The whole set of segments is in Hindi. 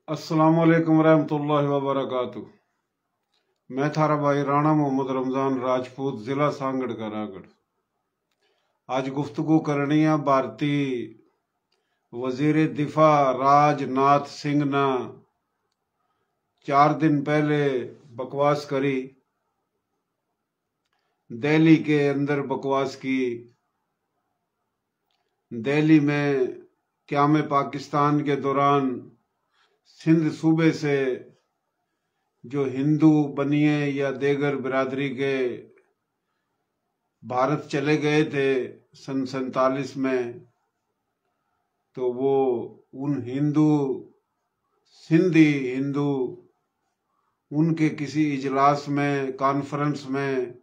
अस्सलामुअलैकुम रहमतुल्लाहि व बरकातुहू। मैं थारा भाई राणा मोहम्मद रमजान राजपूत, जिला सांगड़ का रागड़। आज गुफ्तगू करनी है भारतीय वजीर दिफा राजनाथ सिंह ने 4 दिन पहले बकवास करी, दिल्ली के अंदर बकवास की। दिल्ली में क़याम पाकिस्तान के दौरान सिंध सूबे से जो हिंदू बनिए या देगर बिरादरी के भारत चले गए थे सन 47 में, तो वो उन सिंधी हिंदू उनके किसी इजलास में, कॉन्फ्रेंस में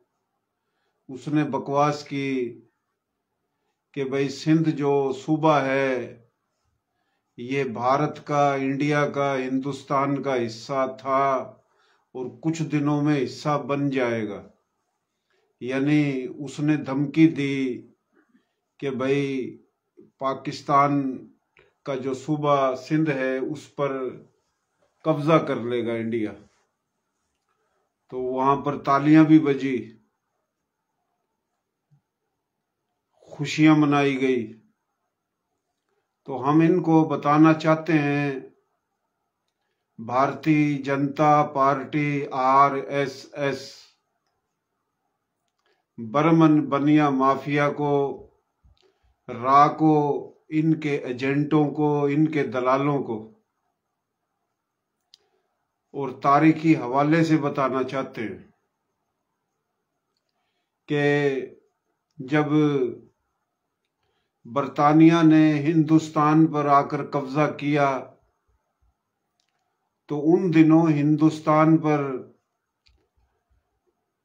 उसने बकवास की कि भाई सिंध जो सूबा है ये भारत का, इंडिया का, हिंदुस्तान का हिस्सा था और कुछ दिनों में हिस्सा बन जाएगा। यानी उसने धमकी दी कि भाई पाकिस्तान का जो सूबा सिंध है उस पर कब्जा कर लेगा इंडिया। तो वहां पर तालियां भी बजी, खुशियां मनाई गई। तो हम इनको बताना चाहते हैं, भारतीय जनता पार्टी RSS बर्मन बनिया माफिया को, रा को, इनके एजेंटों को, इनके दलालों को और तारीखी हवाले से बताना चाहते हैं कि जब बरतानिया ने हिंदुस्तान पर आकर कब्जा किया तो उन दिनों हिंदुस्तान पर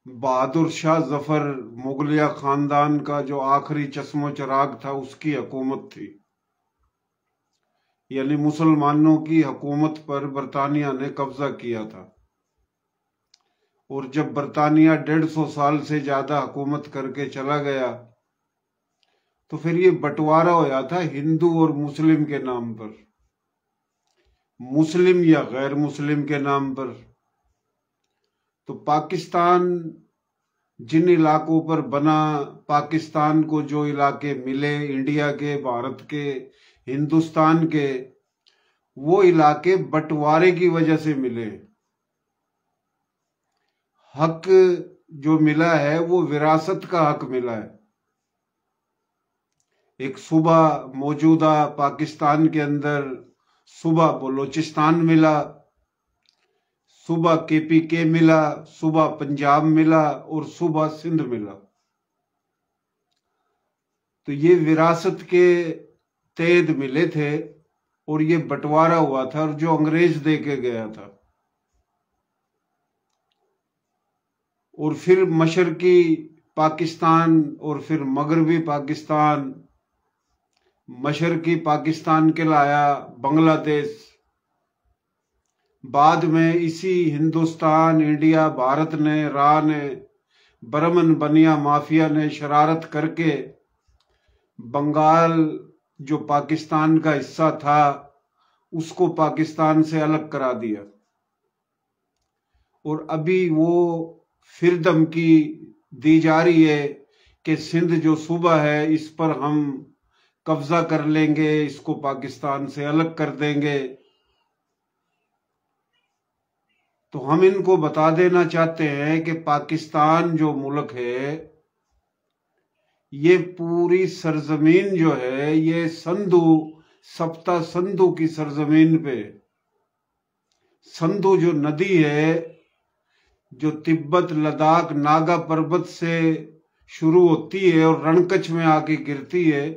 बहादुर शाह जफर मुगलिया खानदान का जो आखिरी चश्मो चिराग था उसकी हुकूमत थी। यानी मुसलमानों की हुकूमत पर बरतानिया ने कब्जा किया था। और जब बरतानिया 150 साल से ज्यादा हुकूमत करके चला गया तो फिर ये बंटवारा होया था हिंदू और मुस्लिम के नाम पर, मुस्लिम या गैर मुस्लिम के नाम पर। तो पाकिस्तान जिन इलाकों पर बना, पाकिस्तान को जो इलाके मिले इंडिया के, भारत के, हिंदुस्तान के, वो इलाके बंटवारे की वजह से मिले। हक जो मिला है वो विरासत का हक मिला है। एक सूबा मौजूदा पाकिस्तान के अंदर सूबा बलोचिस्तान मिला, सूबा KPK मिला, सूबा पंजाब मिला और सूबा सिंध मिला। तो ये विरासत के तहत मिले थे और ये बंटवारा हुआ था और जो अंग्रेज दे के गया था। और फिर मशरकी पाकिस्तान और फिर मगरबी पाकिस्तान, मशरकी पाकिस्तान कहलाया बांग्लादेश। बाद में इसी हिंदुस्तान, इंडिया, भारत ने, रा ने, बर्मन बनिया माफिया ने शरारत करके बंगाल जो पाकिस्तान का हिस्सा था उसको पाकिस्तान से अलग करा दिया। और अभी वो फिर धमकी दी जा रही है कि सिंध जो सूबा है इस पर हम कब्जा कर लेंगे, इसको पाकिस्तान से अलग कर देंगे। तो हम इनको बता देना चाहते हैं कि पाकिस्तान जो मुल्क है ये पूरी सरजमीन जो है ये संधु, सप्ता संधु की सरजमीन पे, संधु जो नदी है जो तिब्बत, लद्दाख, नागा पर्वत से शुरू होती है और रणकच्छ में आके गिरती है,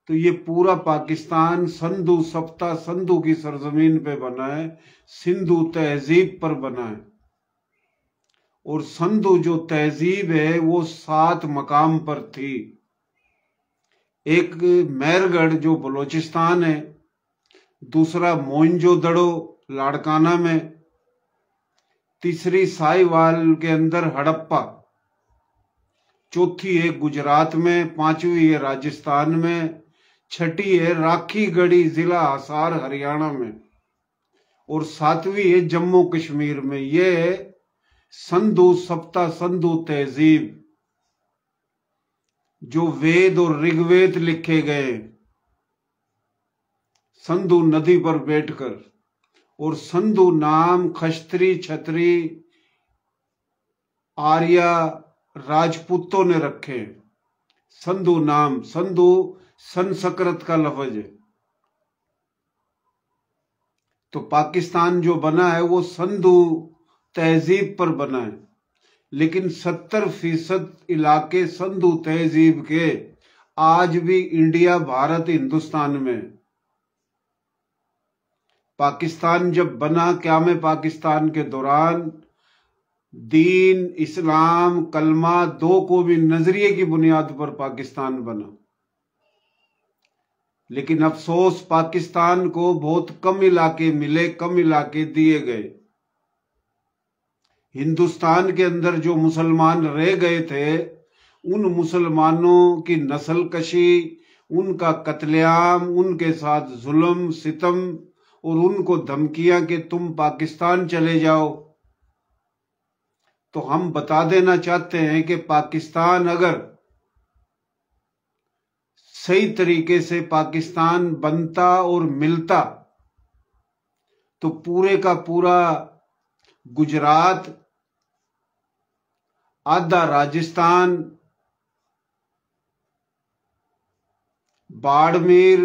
तो ये पूरा पाकिस्तान संधु, सप्ता संधु की सरजमीन पे बना है, सिंधु तहजीब पर बना है। और संधु जो तहजीब है वो 7 मकाम पर थी। एक मेहरगढ़ जो बलोचिस्तान है, दूसरा मोइंजोदड़ो लाड़काना में, तीसरी साहिवाल के अंदर हड़प्पा, चौथी है गुजरात में, पांचवी है राजस्थान में, छठी है राखीगढ़ी जिला हिसार हरियाणा में, और 7वीं है जम्मू कश्मीर में। ये है संधु सप्ता संधु तहजीब, जो वेद और ऋग्वेद लिखे गए संधु नदी पर बैठकर। और संधु नाम खस्त्री, छत्री, आर्या, राजपूतों ने रखे। संधु नाम, संधु संस्कृत का लफ्ज है। तो पाकिस्तान जो बना है वो संधु तहजीब पर बना है, लेकिन 70% इलाके संधु तहजीब के आज भी इंडिया, भारत, हिंदुस्तान में। पाकिस्तान जब बना, क़याम पाकिस्तान के दौरान दीन, इस्लाम, कलमा, दो को भी नजरिए की बुनियाद पर पाकिस्तान बना। लेकिन अफसोस पाकिस्तान को बहुत कम इलाके मिले, कम इलाके दिए गए। हिंदुस्तान के अंदर जो मुसलमान रह गए थे, उन मुसलमानों की नस्ल कशी, उनका कत्लेआम, उनके साथ जुल्म सितम और उनको धमकियां कि तुम पाकिस्तान चले जाओ। तो हम बता देना चाहते हैं कि पाकिस्तान अगर सही तरीके से पाकिस्तान बनता और मिलता तो पूरे का पूरा गुजरात, आधा राजस्थान, बाड़मेर,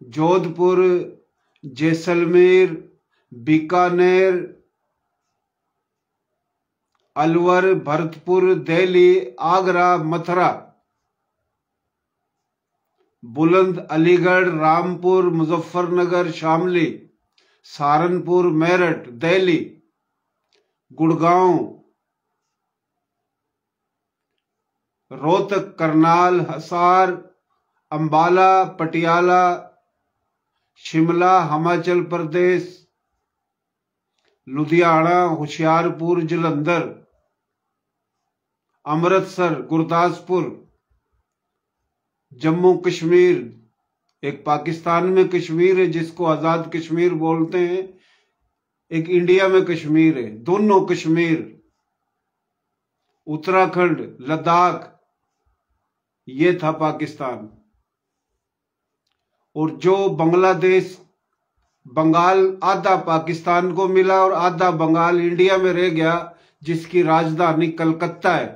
जोधपुर, जैसलमेर, बीकानेर, अलवर, भरतपुर, दिल्ली, आगरा, मथुरा, बुलंद, अलीगढ़, रामपुर, मुजफ्फरनगर, शामली, सहारनपुर, मेरठ, दिल्ली, गुड़गांव, रोहतक, करनाल, हिसार, अंबाला, पटियाला, शिमला, हिमाचल प्रदेश, लुधियाना, होशियारपुर, जलंधर, अमृतसर, गुरदासपुर, जम्मू कश्मीर। एक पाकिस्तान में कश्मीर है जिसको आजाद कश्मीर बोलते हैं, एक इंडिया में कश्मीर है, दोनों कश्मीर, उत्तराखंड, लद्दाख, ये था पाकिस्तान। और जो बांग्लादेश, बंगाल आधा पाकिस्तान को मिला और आधा बंगाल इंडिया में रह गया, जिसकी राजधानी कलकत्ता है।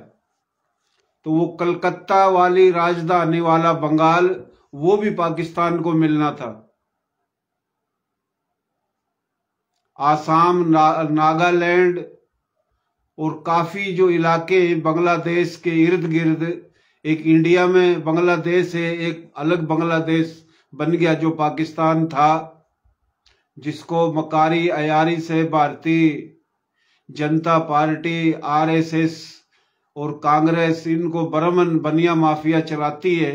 तो वो कलकत्ता वाली राजधानी वाला बंगाल, वो भी पाकिस्तान को मिलना था। आसाम, नागालैंड और काफी जो इलाके हैं बांग्लादेश के इर्द गिर्द, एक इंडिया में बांग्लादेश है, एक अलग बांग्लादेश बन गया जो पाकिस्तान था, जिसको मकारी अयारी से भारतीय जनता पार्टी, आरएसएस और कांग्रेस, इनको बरमन बनिया माफिया चलाती है।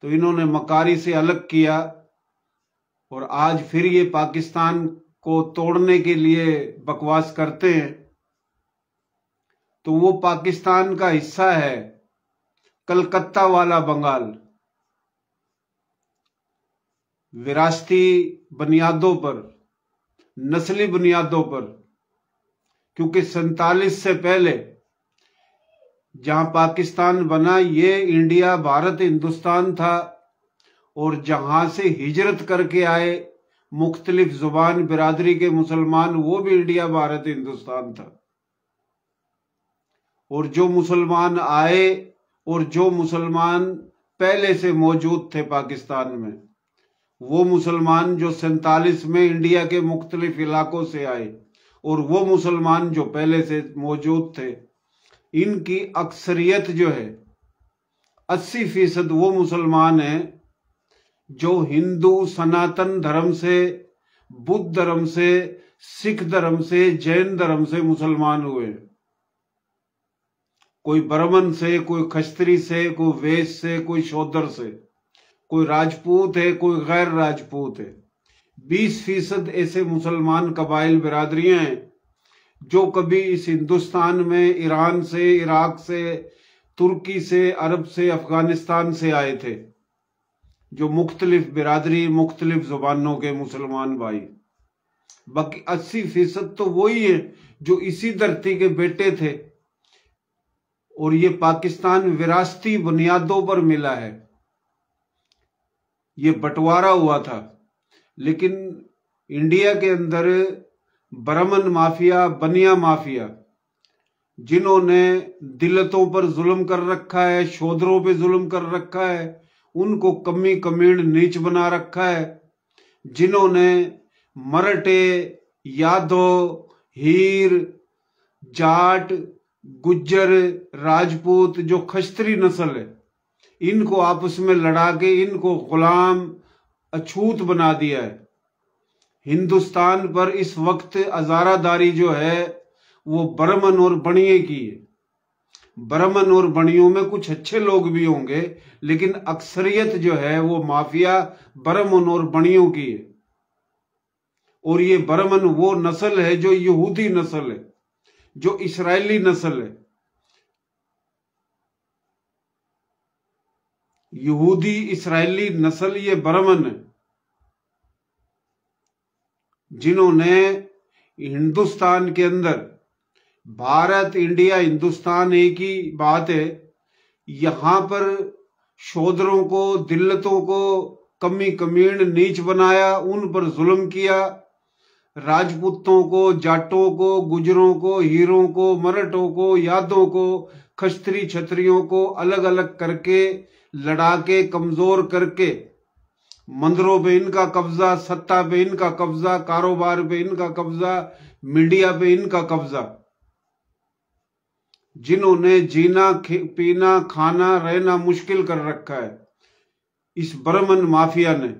तो इन्होंने मकारी से अलग किया और आज फिर ये पाकिस्तान को तोड़ने के लिए बकवास करते हैं। तो वो पाकिस्तान का हिस्सा है कलकत्ता वाला बंगाल, विरासती बुनियादों पर, नस्ली बुनियादों पर। क्योंकि 47 से पहले जहां पाकिस्तान बना, ये इंडिया, भारत, हिंदुस्तान था। और जहां से हिजरत करके आए मुख्तलिफ जुबान बिरादरी के मुसलमान, वो भी इंडिया, भारत, हिंदुस्तान था। और जो मुसलमान आए और जो मुसलमान पहले से मौजूद थे पाकिस्तान में, वो मुसलमान जो 47 में इंडिया के मुख्तलिफ इलाकों से आए और वो मुसलमान जो पहले से मौजूद थे, इनकी अक्सरियत जो है 80% वो मुसलमान हैं जो हिंदू सनातन धर्म से, बुद्ध धर्म से, सिख धर्म से, जैन धर्म से मुसलमान हुए। कोई ब्राह्मण से, कोई खस्त्री से, कोई वैश्य से, कोई शूद्र से, कोई राजपूत है, कोई गैर राजपूत है। 20% ऐसे मुसलमान कबाइल बिरादरियां हैं जो कभी इस हिंदुस्तान में ईरान से, इराक से, तुर्की से, अरब से, अफगानिस्तान से आए थे, जो मुख्तलिफ बिरादरी, मुख्तलिफ जुबानों के मुसलमान भाई। बाकी 80% तो वही है जो इसी धरती के बेटे थे। और ये पाकिस्तान विरासती बुनियादों पर मिला है, ये बंटवारा हुआ था। लेकिन इंडिया के अंदर ब्राह्मण माफिया, बनिया माफिया, जिन्होंने दिलतों पर जुल्म कर रखा है, शूद्रों पे जुल्म कर रखा है, उनको कमी कमीण नीच बना रखा है, जिन्होंने मराठे, यादव, हीर, जाट, गुज्जर, राजपूत, जो खस्त्री नस्ल है, इनको आपस में लड़ा के इनको गुलाम, अछूत बना दिया है। हिंदुस्तान पर इस वक्त अजारादारी जो है वो ब्राह्मण और बनिए की है। ब्राह्मण और बनियों में कुछ अच्छे लोग भी होंगे, लेकिन अक्सरियत जो है वो माफिया ब्राह्मण और बनियों की है। और ये ब्राह्मण वो नस्ल है जो यहूदी नस्ल है, जो इस्राएली नस्ल है। यहूदी इस्राएली नस्ल ये ब्राह्मण है, जिन्होंने हिंदुस्तान के अंदर, भारत, इंडिया, हिंदुस्तान एक ही बात है, यहां पर शूद्रों को, दिल्लतों को कमी कमीण नीच बनाया, उन पर जुल्म किया। राजपूतों को, जाटों को, गुजरों को, हीरों को, मराठों को, यादवों को, खस्त्री छत्रियों को अलग अलग करके, लड़ा के, कमजोर करके, मंदिरों पे इनका कब्जा, सत्ता पे इनका कब्जा, कारोबार पे इनका कब्जा, मीडिया पे इनका कब्जा। जिन्होंने जीना, पीना, खाना, रहना मुश्किल कर रखा है, इस ब्राह्मण माफिया ने,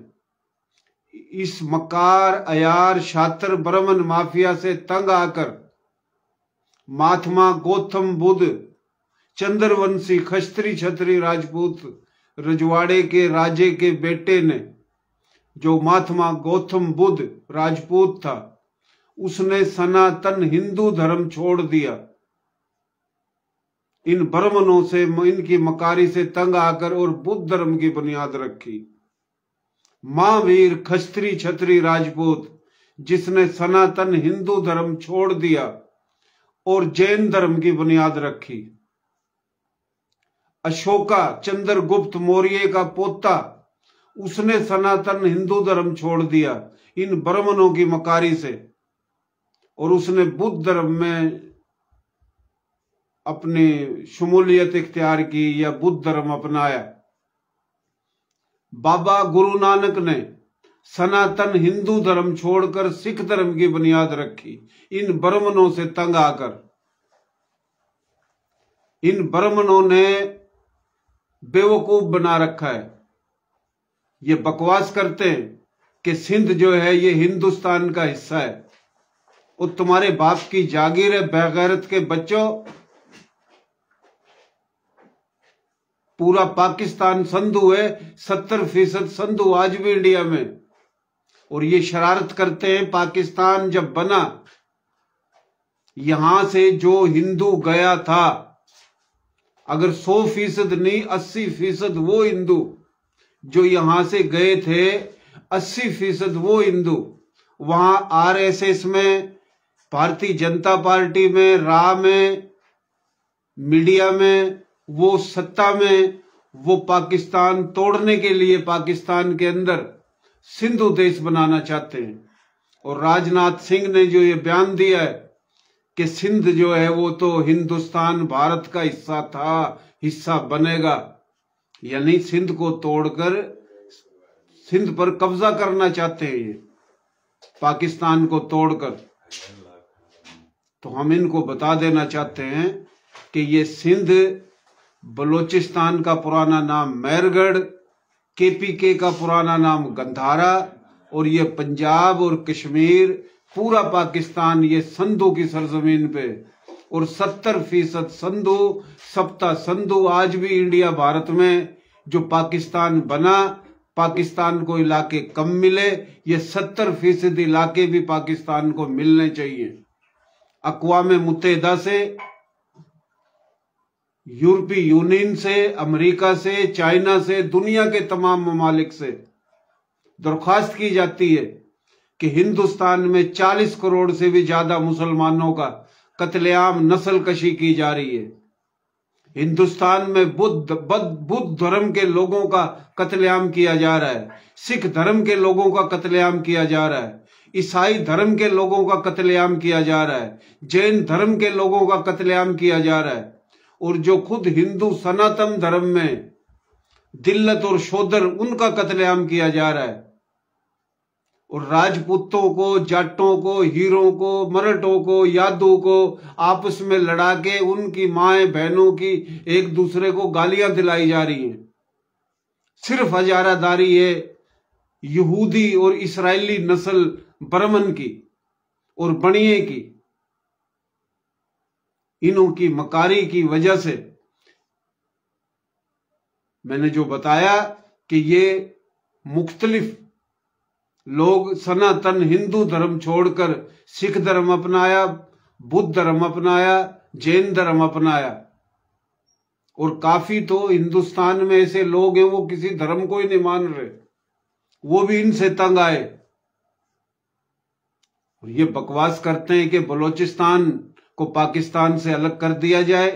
इस मकार, अयार, शातिर ब्राह्मण माफिया से तंग आकर महात्मा गौतम बुद्ध, चंद्रवंशी, खस्त्री छत्री राजपूत रजवाड़े के राजे के बेटे ने, जो महात्मा गौतम बुद्ध राजपूत था, उसने सनातन हिंदू धर्म छोड़ दिया। इन ब्राह्मणों से, इनकी मकारी से तंग आकर और बुद्ध धर्म की बुनियाद रखी। महावीर खस्त्री छत्री राजपूत, जिसने सनातन हिंदू धर्म छोड़ दिया और जैन धर्म की बुनियाद रखी। अशोका, चंद्रगुप्त मौर्य का पोता, उसने सनातन हिंदू धर्म छोड़ दिया इन ब्राह्मणों की मकारी से, और उसने बुद्ध धर्म में अपनी शमूलियत इख्तियार की या बुद्ध धर्म अपनाया। बाबा गुरु नानक ने सनातन हिंदू धर्म छोड़कर सिख धर्म की बुनियाद रखी, इन ब्राह्मणों से तंग आकर। इन ब्राह्मणों ने बेवकूफ बना रखा है। ये बकवास करते हैं कि सिंध जो है ये हिंदुस्तान का हिस्सा है। वो तुम्हारे बाप की जागीर है, बेगैरत के बच्चों। पूरा पाकिस्तान संधू है, 70% संधू आज भी इंडिया में। और ये शरारत करते हैं, पाकिस्तान जब बना, यहां से जो हिंदू गया था, अगर 100% नहीं 80% वो हिंदू जो यहां से गए थे, 80% वो हिंदू वहां आरएसएस में, भारतीय जनता पार्टी में, रा में, मीडिया में, वो सत्ता में, वो पाकिस्तान तोड़ने के लिए पाकिस्तान के अंदर सिंधु देश बनाना चाहते हैं। और राजनाथ सिंह ने जो ये बयान दिया है कि सिंध जो है वो तो हिंदुस्तान, भारत का हिस्सा था, हिस्सा बनेगा, यानी सिंध को तोड़कर सिंध पर कब्जा करना चाहते हैं ये, पाकिस्तान को तोड़कर। तो हम इनको बता देना चाहते हैं कि ये सिंध, बलोचिस्तान का पुराना नाम मैरगढ़, केपीके का पुराना नाम गंधारा, और ये पंजाब और कश्मीर, पूरा पाकिस्तान ये संधू की सरजमीन पे। और 70% संधू, सप्ता संधू आज भी इंडिया, भारत में जो पाकिस्तान बना, पाकिस्तान को इलाके कम मिले, ये 70% इलाके भी पाकिस्तान को मिलने चाहिए। अक़वाम मुत्तहिदा से, यूरोपीय यूनियन से, अमेरिका से, चाइना से, दुनिया के तमाम ममालिक से दरख्वास्त की जाती है कि हिंदुस्तान में 40 करोड़ से भी ज्यादा मुसलमानों का कत्लेआम, नस्ल कशी की जा रही है। हिंदुस्तान में बुद्ध धर्म के लोगों का कत्लेआम किया जा रहा है, सिख धर्म के लोगों का कत्लेआम किया जा रहा है, ईसाई धर्म के लोगों का कत्लेआम किया जा रहा है, जैन धर्म के लोगों का कत्लेआम किया जा रहा है। और जो खुद हिंदू सनातन धर्म में दिल्लत और शोदर, उनका कत्लेआम किया जा रहा है। और राजपूतों को, जाटों को, हीरों को, मराठों को, यादवों को आपस में लड़ा के उनकी माएं बहनों की एक दूसरे को गालियां दिलाई जा रही हैं। सिर्फ हजारादारी है यहूदी और इस्राएली नस्ल ब्राह्मण की और बणिये की। इन्हों की मकारी की वजह से मैंने जो बताया कि ये मुख्तलिफ लोग सनातन हिंदू धर्म छोड़कर सिख धर्म अपनाया, बुद्ध धर्म अपनाया, जैन धर्म अपनाया। और काफी तो हिंदुस्तान में ऐसे लोग हैं वो किसी धर्म को ही नहीं मान रहे, वो भी इनसे तंग आए। और ये बकवास करते हैं कि बलोचिस्तान को पाकिस्तान से अलग कर दिया जाए।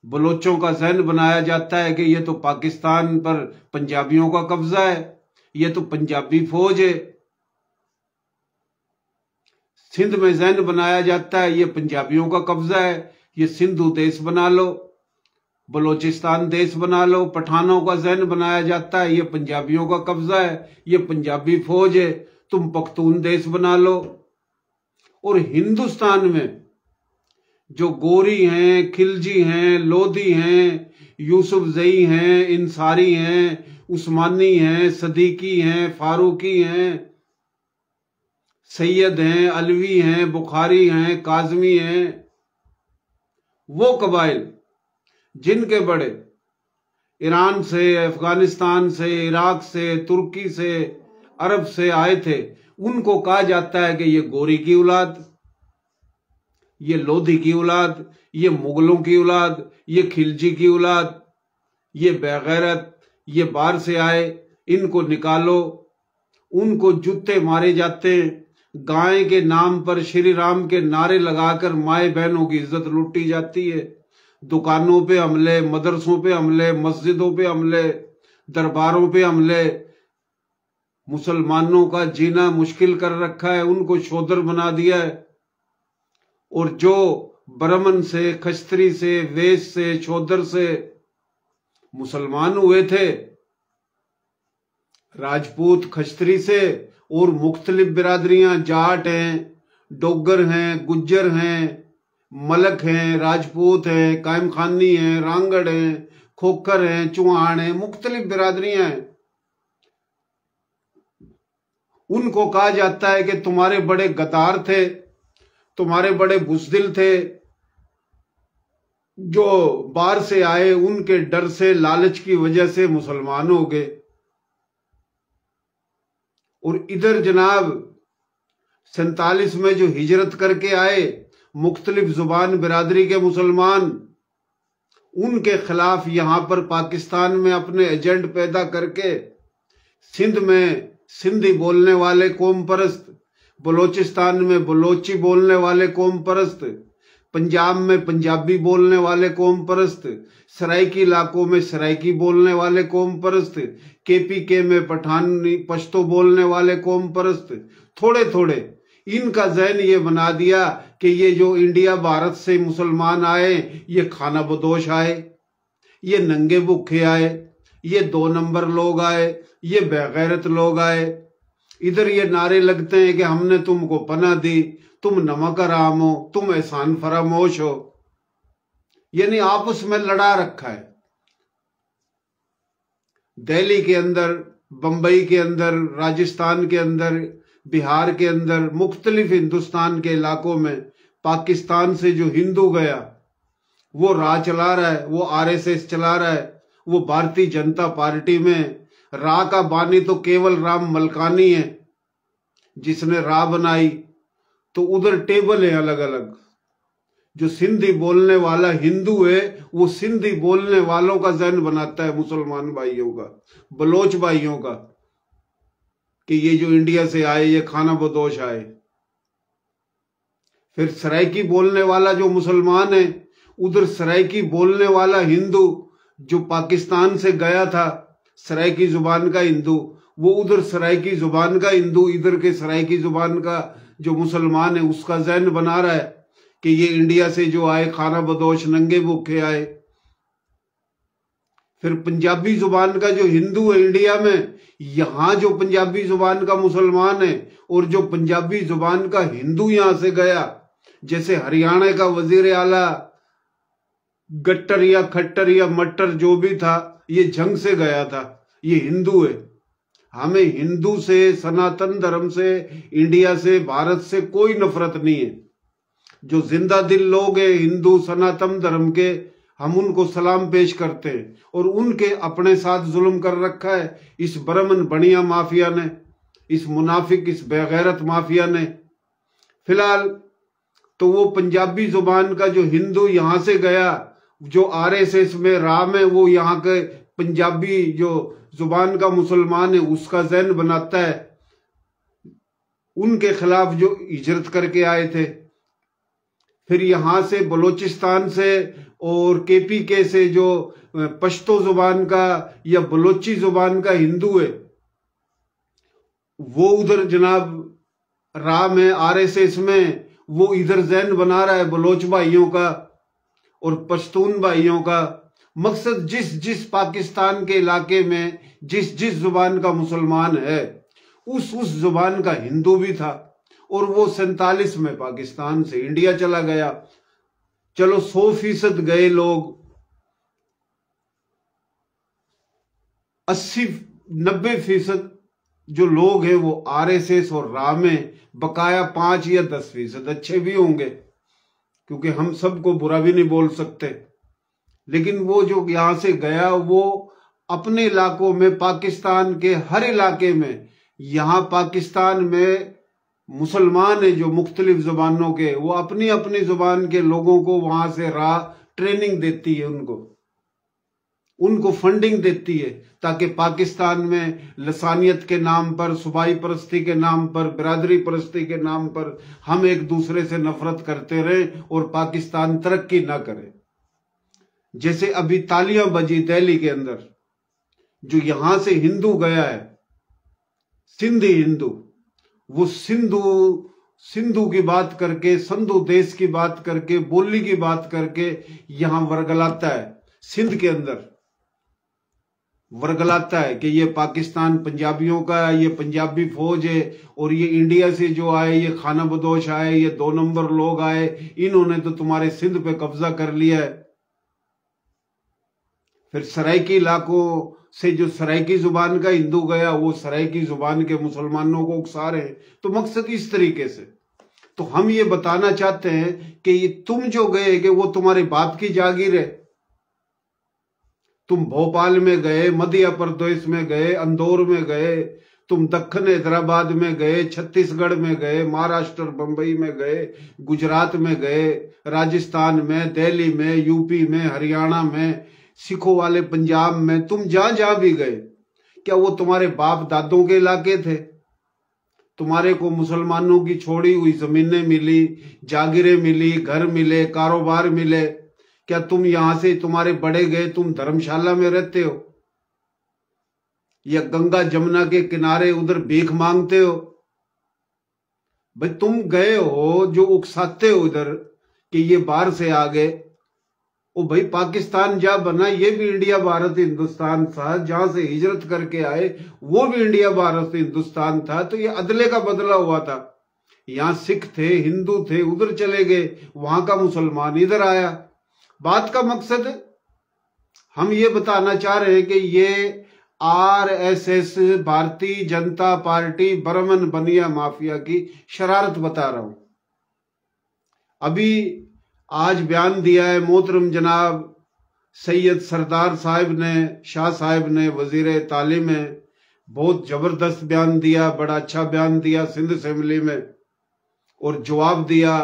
बलोचों का जहन बनाया जाता है कि ये तो पाकिस्तान पर पंजाबियों का कब्जा है, ये तो पंजाबी फौज है। सिंध में जहन बनाया जाता है ये पंजाबियों का कब्जा है, ये सिंधु देश बना लो, बलोचिस्तान देश बना लो। पठानों का जहन बनाया जाता है ये पंजाबियों का कब्जा है, ये पंजाबी फौज है, तुम पख्तून देश बना लो। और हिंदुस्तान में जो गोरी हैं, खिलजी हैं, लोधी हैं, यूसुफजई हैं, इंसारी हैं, उस्मानी हैं, सदीकी हैं, फारूकी हैं, सैयद हैं, अलवी हैं, बुखारी हैं, काजमी हैं, वो कबाइल जिनके बड़े ईरान से, अफगानिस्तान से, इराक से, तुर्की से, अरब से आए थे, उनको कहा जाता है कि ये गोरी की औलाद, ये लोधी की औलाद, ये मुगलों की औलाद, ये खिलजी की औलाद, ये बेगैरत, ये बाहर से आए, इनको निकालो। उनको जूते मारे जाते हैं, गाय के नाम पर श्री राम के नारे लगाकर माए बहनों की इज्जत लूटी जाती है। दुकानों पे हमले, मदरसों पे हमले, मस्जिदों पे हमले, दरबारों पे हमले। मुसलमानों का जीना मुश्किल कर रखा है, उनको शोदर बना दिया है। और जो ब्राह्मण से, खस्त्री से, वैश्य से, शोदर से मुसलमान हुए थे, राजपूत, खस्त्री से, और मुख्तलिफ बिरादरियां, जाट हैं, डोगर हैं, गुज्जर हैं, मलक हैं, राजपूत हैं, कायम खानी हैं, रांगड़ हैं, खोखर हैं, चौहान हैं, मुख्तलिफ बिरादरियां हैं। उनको कहा जाता है कि तुम्हारे बड़े गद्दार थे, तुम्हारे बड़े बुज़दिल थे, जो बाहर से आए उनके डर से, लालच की वजह से मुसलमान हो गए। और इधर जनाब 47 में जो हिजरत करके आए मुख्तलिफ जुबान बिरादरी के मुसलमान, उनके खिलाफ यहां पर पाकिस्तान में अपने एजेंट पैदा करके सिंध में सिंधी बोलने वाले कौम परस्त, बलोचिस्तान में बलोची बोलने वाले कौम परस्त, पंजाब में पंजाबी बोलने वाले कौम परस्त, सराइकी इलाकों में सराइकी बोलने वाले कौम परस्त, KPK में पठानी पश्तो बोलने वाले कौम परस्त, थोड़े थोड़े इनका जहन ये बना दिया कि ये जो इंडिया भारत से मुसलमान आए ये खाना बदोश आए, ये नंगे भूखे आए, ये 2 नंबर लोग आए, ये बेगैरत लोग आए। इधर ये नारे लगते हैं कि हमने तुमको पनाह दी, तुम नमक हराम हो, तुम एहसान फरामोश हो, यानी आपस में लड़ा रखा है। दिल्ली के अंदर, बंबई के अंदर, राजस्थान के अंदर, बिहार के अंदर, मुख्तलिफ हिंदुस्तान के इलाकों में पाकिस्तान से जो हिंदू गया वो राज चला रहा है, वो RSS चला रहा है, वो भारतीय जनता पार्टी में रा का बानी तो केवल राम मलकानी है जिसने रा बनाई। तो उधर टेबल है अलग अलग। जो सिंधी बोलने वाला हिंदू है वो सिंधी बोलने वालों का जहन बनाता है, मुसलमान भाइयों का, बलोच भाइयों का। कि ये जो इंडिया से आए ये खाना बदोश आए। फिर सराइकी बोलने वाला जो मुसलमान है, उधर सराइकी बोलने वाला हिंदू जो पाकिस्तान से गया था, सराइकी जुबान का हिंदू, वो उधर सराइकी जुबान का हिंदू इधर के सराइकी जुबान का जो मुसलमान है उसका जहन बना रहा है कि ये इंडिया से जो आए खाना बदोश नंगे भूखे आए। फिर पंजाबी जुबान का जो हिंदू है इंडिया में, यहां जो पंजाबी जुबान का मुसलमान है और जो पंजाबी जुबान का हिंदू यहां से गया, जैसे हरियाणा का वजीर आला गट्टर या खट्टर या मट्टर जो भी था, ये जंग से गया था, ये हिंदू है। हमें हिंदू से, सनातन धर्म से, इंडिया से, भारत से कोई नफरत नहीं है। जो जिंदा दिल लोग हैं हिंदू सनातन धर्म के, हम उनको सलाम पेश करते हैं। और उनके अपने साथ जुल्म कर रखा है इस ब्राह्मण बनिया माफिया ने, इस मुनाफिक, इस बेगैरत माफिया ने। फिलहाल तो वो पंजाबी जुबान का जो हिंदू यहां से गया, जो आरएसएस में राम है, वो यहाँ के पंजाबी जो जुबान का मुसलमान है उसका जहन बनाता है। उनके खिलाफ जो हिजरत करके आए थे, फिर यहां से बलोचिस्तान से और केपीके से जो पश्तो जुबान का या बलोची जुबान का हिंदू है, वो उधर जनाब राम है आरएसएस में, वो इधर जहन बना रहा है बलोच भाइयों का और पश्तून भाइयों का। मकसद जिस जिस पाकिस्तान के इलाके में जिस जिस जुबान का मुसलमान है, उस जुबान का हिंदू भी था। और वो 47 में पाकिस्तान से इंडिया चला गया। चलो 100% गए लोग, 80-90% जो लोग हैं वो आरएसएस और राम में, बकाया 5 या 10% अच्छे भी होंगे, क्योंकि हम सबको बुरा भी नहीं बोल सकते। लेकिन वो जो यहां से गया, वो अपने इलाकों में, पाकिस्तान के हर इलाके में, यहां पाकिस्तान में मुसलमान है जो मुख्तलिफ जुबानों के, वो अपनी अपनी जुबान के लोगों को वहां से राह ट्रेनिंग देती है, उनको फंडिंग देती है, ताकि पाकिस्तान में लसानियत के नाम पर, सूबाई परस्ती के नाम पर, बिरादरी परस्ती के नाम पर हम एक दूसरे से नफरत करते रहें और पाकिस्तान तरक्की ना करे। जैसे अभी तालियां बजी दिल्ली के अंदर, जो यहां से हिंदू गया है, सिंधी हिंदू, वो सिंधु की बात करके, संधु देश की बात करके, बोली की बात करके यहां वर्गलाता है, सिंध के अंदर वर्गलाता है कि ये पाकिस्तान पंजाबियों का है, ये पंजाबी फौज है, और ये इंडिया से जो आए ये खाना बदोश आए, ये 2 नंबर लोग आए, इन्होंने तो तुम्हारे सिंध पे कब्जा कर लिया है। फिर सराइकी इलाकों से जो सराइकी जुबान का हिंदू गया, वो सराइकी जुबान के मुसलमानों को उकसा रहे हैं। तो मकसद इस तरीके से, तो हम ये बताना चाहते हैं कि ये तुम जो गए कि वो तुम्हारे बाप की जागीर है। तुम भोपाल में गए, मध्य प्रदेश में गए, इंदौर में गए, तुम दक्खन हैदराबाद में गए, छत्तीसगढ़ में गए, महाराष्ट्र बंबई में गए, गुजरात में गए, राजस्थान में, दिल्ली में, यूपी में, हरियाणा में, सिखों वाले पंजाब में, तुम जहां जहां भी गए, क्या वो तुम्हारे बाप दादों के इलाके थे? तुम्हारे को मुसलमानों की छोड़ी हुई जमीनें मिली, जागीरें मिली, घर मिले, कारोबार मिले, क्या तुम यहां से, तुम्हारे बड़े गए, तुम धर्मशाला में रहते हो या गंगा जमुना के किनारे उधर भीख मांगते हो? भाई तुम गए हो, जो उकसाते हो उधर कि ये बाहर से आ गए, ओ भाई पाकिस्तान जहां बना ये भी इंडिया भारत हिंदुस्तान था, जहां से हिजरत करके आए वो भी इंडिया भारत हिंदुस्तान था। तो ये अदले का बदला हुआ था, यहां सिख थे, हिंदू थे, उधर चले गए, वहां का मुसलमान इधर आया। बात का मकसद हम ये बताना चाह रहे हैं कि ये आरएसएस, भारतीय जनता पार्टी, ब्राह्मण बनिया माफिया की शरारत बता रहा हूं। अभी आज बयान दिया है मोहतरम जनाब सैयद सरदार साहब ने, शाह साहब ने, वजीर तालीम में, बहुत जबरदस्त बयान दिया, बड़ा अच्छा बयान दिया सिंध असेंबली में, और जवाब दिया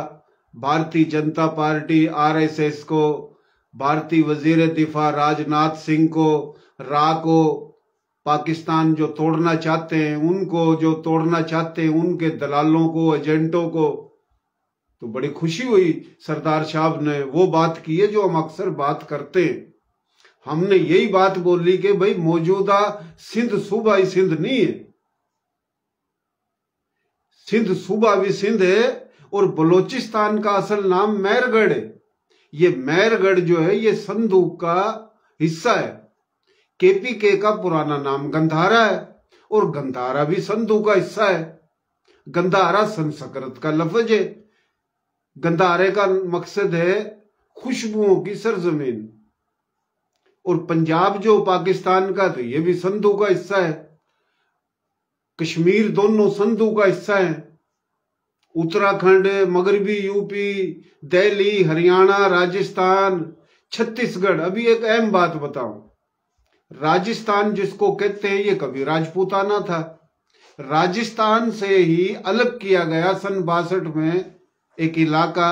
भारतीय जनता पार्टी आरएसएस को, भारतीय वजीर दिफा राजनाथ सिंह को, रा को, पाकिस्तान जो तोड़ना चाहते हैं उनको, जो तोड़ना चाहते हैं उनके दलालों को, एजेंटों को। तो बड़ी खुशी हुई सरदार साहब ने वो बात की है जो हम अक्सर बात करते हैं। हमने यही बात बोली कि भाई मौजूदा सिंध सूबा ही सिंध नहीं है, सिंध सूबा भी सिंध है और बलूचिस्तान का असल नाम मेहरगढ़ है। ये मेहरगढ़ जो है ये संधू का हिस्सा है। केपीके का पुराना नाम गंधारा है और गंधारा भी संधू का हिस्सा है। गंधारा संस्कृत का लफ्ज है। गंधारे का मकसद है खुशबुओं की सरजमीन। और पंजाब जो पाकिस्तान का तो ये भी संधू का हिस्सा है। कश्मीर दोनों संधू का हिस्सा है। उत्तराखंड, मगरबी यूपी, दिल्ली, हरियाणा, राजस्थान, छत्तीसगढ़। अभी एक अहम बात बताऊं, राजस्थान जिसको कहते हैं ये कभी राजपूताना था। राजस्थान से ही अलग किया गया सन 62 में एक इलाका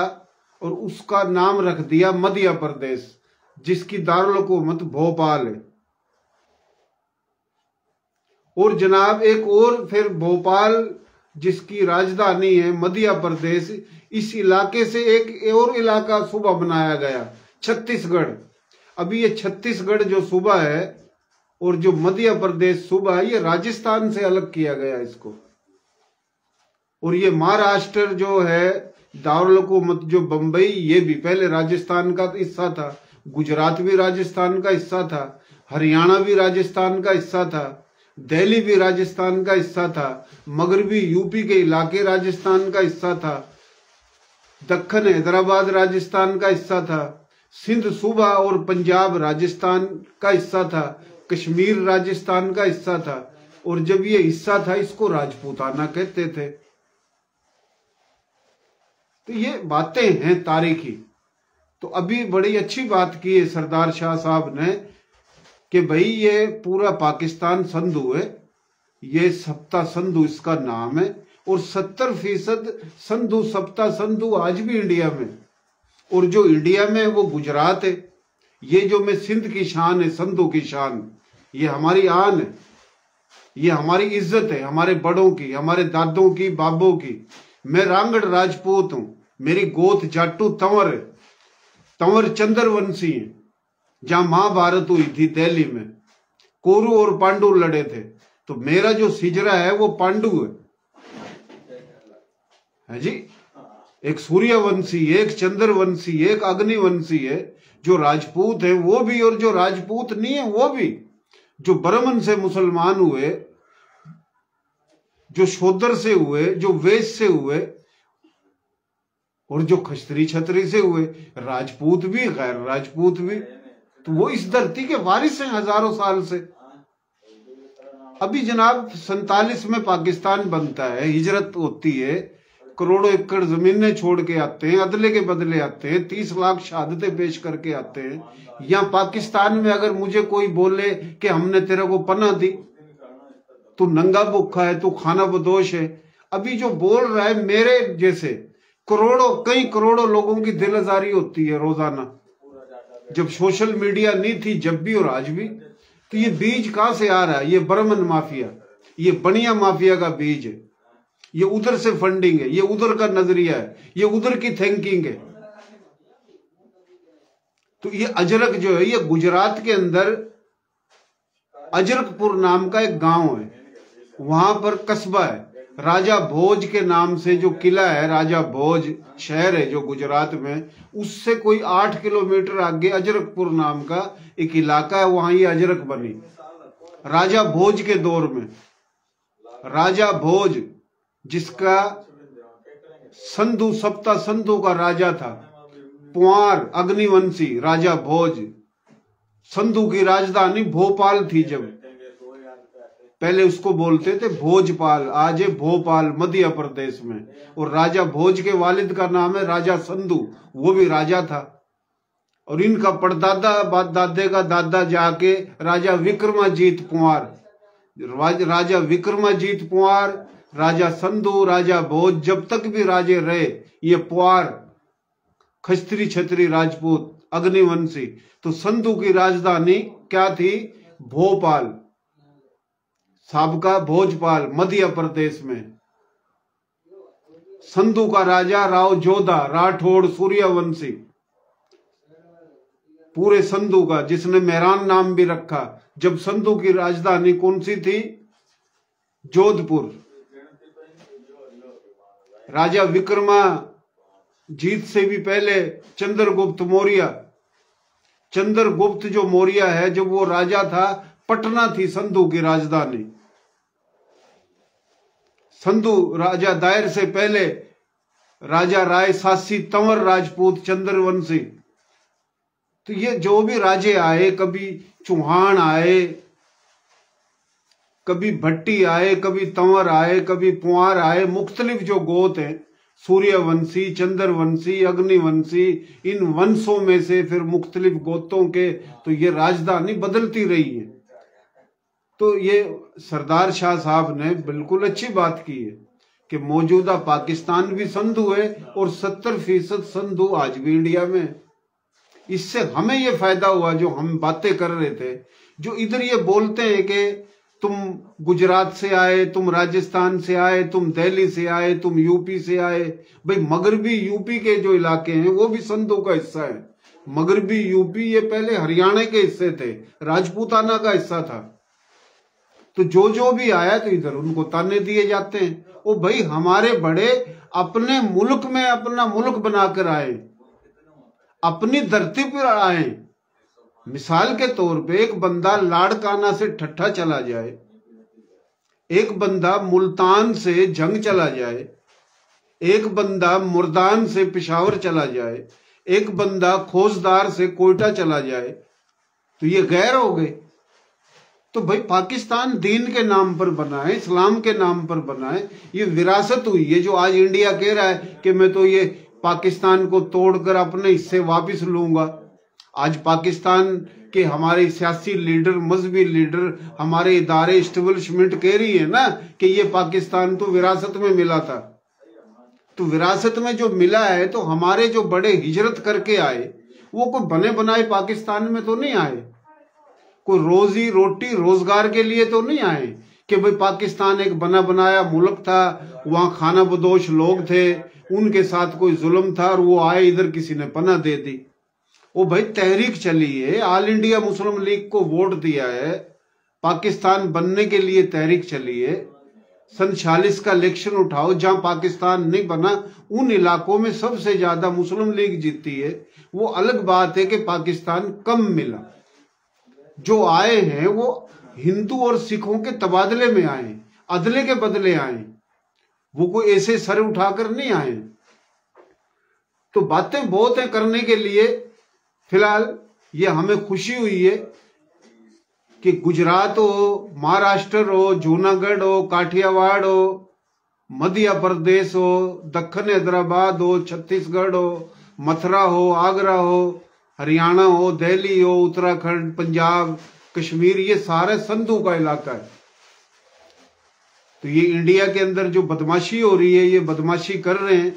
और उसका नाम रख दिया मध्य प्रदेश, जिसकी दारुल हुकूमत भोपाल है। और जनाब एक और फिर भोपाल जिसकी राजधानी है मध्य प्रदेश, इस इलाके से एक और इलाका सूबा बनाया गया छत्तीसगढ़। अभी ये छत्तीसगढ़ जो सूबा है और जो मध्य प्रदेश सूबा है ये राजस्थान से अलग किया गया इसको। और ये महाराष्ट्र जो है दारुल हुकूमत जो बंबई, ये भी पहले राजस्थान का हिस्सा था। गुजरात भी राजस्थान का हिस्सा था, हरियाणा भी राजस्थान का हिस्सा था, दिल्ली भी राजस्थान का हिस्सा था, मगरबी यूपी के इलाके राजस्थान का हिस्सा था, दक्खन हैदराबाद राजस्थान का हिस्सा था, सिंध सूबा और पंजाब राजस्थान का हिस्सा था, कश्मीर राजस्थान का हिस्सा था। और जब ये हिस्सा था इसको राजपूताना कहते थे। तो ये बातें हैं तारीखी। तो अभी बड़ी अच्छी बात की है सरदार शाह साहब ने कि भाई ये पूरा पाकिस्तान संधू है, ये सप्ता संधू इसका नाम है। और 70% संधू सप्ता संधू आज भी इंडिया में। और जो इंडिया में वो गुजरात है। ये जो मैं सिंध की शान है, संधू की शान, ये हमारी आन है, ये हमारी इज्जत है, हमारे बड़ों की, हमारे दादों की, बाबों की। मैं रांगड़ राजपूत हूं, मेरी गोत जाटू तंवर है, तंवर चंद्रवंशी है। जहां महाभारत हुई थी दिल्ली में, कोरु और पांडु लड़े थे, तो मेरा जो सिजरा है वो पांडु है जी। एक सूर्यवंशी, एक चंद्रवंशी, एक अग्निवंशी है। जो राजपूत है वो भी और जो राजपूत नहीं है वो भी, जो ब्राह्मण से मुसलमान हुए, जो शूद्र से हुए, जो वैश्य से हुए और जो खस्त्री छत्री से हुए, राजपूत भी गैर राजपूत भी, तो वो इस धरती के वारिस हैं हजारों साल से। अभी जनाब 47 में पाकिस्तान बनता है, हिजरत होती है, करोड़ों एकड़ जमीनें छोड़ के आते हैं, अदले के बदले आते हैं, 30 लाख शहादतें पेश करके आते हैं। यहाँ पाकिस्तान में अगर मुझे कोई बोले कि हमने तेरे को पनाह दी, तू नंगा भूखा है, तू खाना बदोश है, अभी जो बोल रहा है मेरे जैसे करोड़ों, कई करोड़ों लोगों की दिल आजारी होती है रोजाना। जब सोशल मीडिया नहीं थी, जब भी और आज भी, तो ये बीज कहां से आ रहा है? ये ब्राह्मण माफिया, ये बनिया माफिया का बीज है। ये उधर से फंडिंग है, ये उधर का नजरिया है, ये उधर की थिंकिंग है। तो ये अजरक जो है, ये गुजरात के अंदर अजरकपुर नाम का एक गांव है, वहां पर कस्बा है। राजा भोज के नाम से जो किला है, राजा भोज शहर है जो गुजरात में, उससे कोई 8 किलोमीटर आगे अजरकपुर नाम का एक इलाका है, वहां ये अजरक बनी राजा भोज के दौर में। राजा भोज जिसका संधू सप्ता संधू का राजा था, पुआर अग्निवंशी राजा भोज। संधू की राजधानी भोपाल थी, जब पहले उसको बोलते थे भोजपाल, आज है भोपाल मध्य प्रदेश में। और राजा भोज के वालिद का नाम है राजा संधू, वो भी राजा था। और इनका परदादा दादे का दादा जाके राजा विक्रमाजीत पुआर, राजा विक्रमाजीत पुआर, राजा संधू, राजा भोज, जब तक भी राजे रहे ये पुआर, खस्त्री छत्री राजपूत अग्निवंशी। तो संधू की राजधानी क्या थी? भोपाल। साबका भोजपाल मध्य प्रदेश में, संधू का राजा राव जोधा राठौड़ सूर्यवंशी, पूरे संधू का, जिसने मेहरान नाम भी रखा। जब संधू की राजधानी कौन सी थी? जोधपुर। राजा विक्रमाजीत से भी पहले चंद्रगुप्त मौर्य, चंद्रगुप्त जो मौर्य है, जब वो राजा था, पटना थी संधू की राजधानी। संधू राजा दायर से पहले राजा राय सासी तंवर राजपूत चंद्रवंशी। तो ये जो भी राजे आए, कभी चौहान आए, कभी भट्टी आए, कभी तंवर आए, कभी पुआर आए, मुख्तलिफ जो गोत हैं, सूर्यवंशी, चंद्रवंशी, अग्निवंशी, इन वंशों में से फिर मुख्तलिफ गोत्रों के, तो ये राजधानी बदलती रही है। तो ये सरदार शाह साहब ने बिल्कुल अच्छी बात की है कि मौजूदा पाकिस्तान भी संधू है और 70% संधू आज भी इंडिया में है। इससे हमें ये फायदा हुआ, जो हम बातें कर रहे थे, जो इधर ये बोलते हैं कि तुम गुजरात से आए, तुम राजस्थान से आए, तुम दिल्ली से आए, तुम यूपी से आए। भाई मगरबी यूपी के जो इलाके हैं वो भी संधू का हिस्सा है। मगरबी यूपी ये पहले हरियाणा के हिस्से थे, राजपूताना का हिस्सा था। तो जो भी आया तो इधर उनको ताने दिए जाते हैं। ओ भाई, हमारे बड़े अपने मुल्क में अपना मुल्क बनाकर आए, अपनी धरती पर आए। मिसाल के तौर पे एक बंदा लाड़काना से ठट्ठा चला जाए, एक बंदा मुल्तान से जंग चला जाए, एक बंदा मुर्दान से पेशावर चला जाए, एक बंदा खोजदार से कोयटा चला जाए, तो ये गैर हो गए। तो भाई पाकिस्तान दीन के नाम पर बना है, इस्लाम के नाम पर बना है। ये विरासत हुई है। जो आज इंडिया कह रहा है कि मैं तो ये पाकिस्तान को तोड़कर अपने हिस्से वापस लूंगा। आज पाकिस्तान के हमारे सियासी लीडर, मजहबी लीडर, हमारे इदारे, इस्टेब्लिशमेंट कह रही है ना कि ये पाकिस्तान तो विरासत में मिला था। तो विरासत में जो मिला है, तो हमारे जो बड़े हिजरत करके आए वो कोई बने बनाए पाकिस्तान में तो नहीं आए, कोई रोजी रोटी रोजगार के लिए तो नहीं आए कि भाई पाकिस्तान एक बना बनाया मुल्क था, वहां खाना बदोश लोग थे, उनके साथ कोई जुल्म था और वो आए इधर किसी ने पनाह दे दी। वो भाई तहरीक चली है, ऑल इंडिया मुस्लिम लीग को वोट दिया है, पाकिस्तान बनने के लिए तहरीक चली है। सन 46 का इलेक्शन उठाओ, जहां पाकिस्तान नहीं बना उन इलाकों में सबसे ज्यादा मुस्लिम लीग जीती है। वो अलग बात है कि पाकिस्तान कम मिला। जो आए हैं वो हिंदू और सिखों के तबादले में आए, अदले के बदले आए, वो कोई ऐसे सर उठाकर नहीं आए। तो बातें बहुत हैं करने के लिए। फिलहाल ये हमें खुशी हुई है कि गुजरात हो, महाराष्ट्र हो, जूनागढ़ हो, काठियावाड़ हो, मध्य प्रदेश हो, दक्कन हैदराबाद हो, छत्तीसगढ़ हो, मथुरा हो, आगरा हो, हरियाणा हो, दिल्ली हो, उत्तराखंड, पंजाब, कश्मीर, ये सारे संधू का इलाका है। तो ये इंडिया के अंदर जो बदमाशी हो रही है, ये बदमाशी कर रहे हैं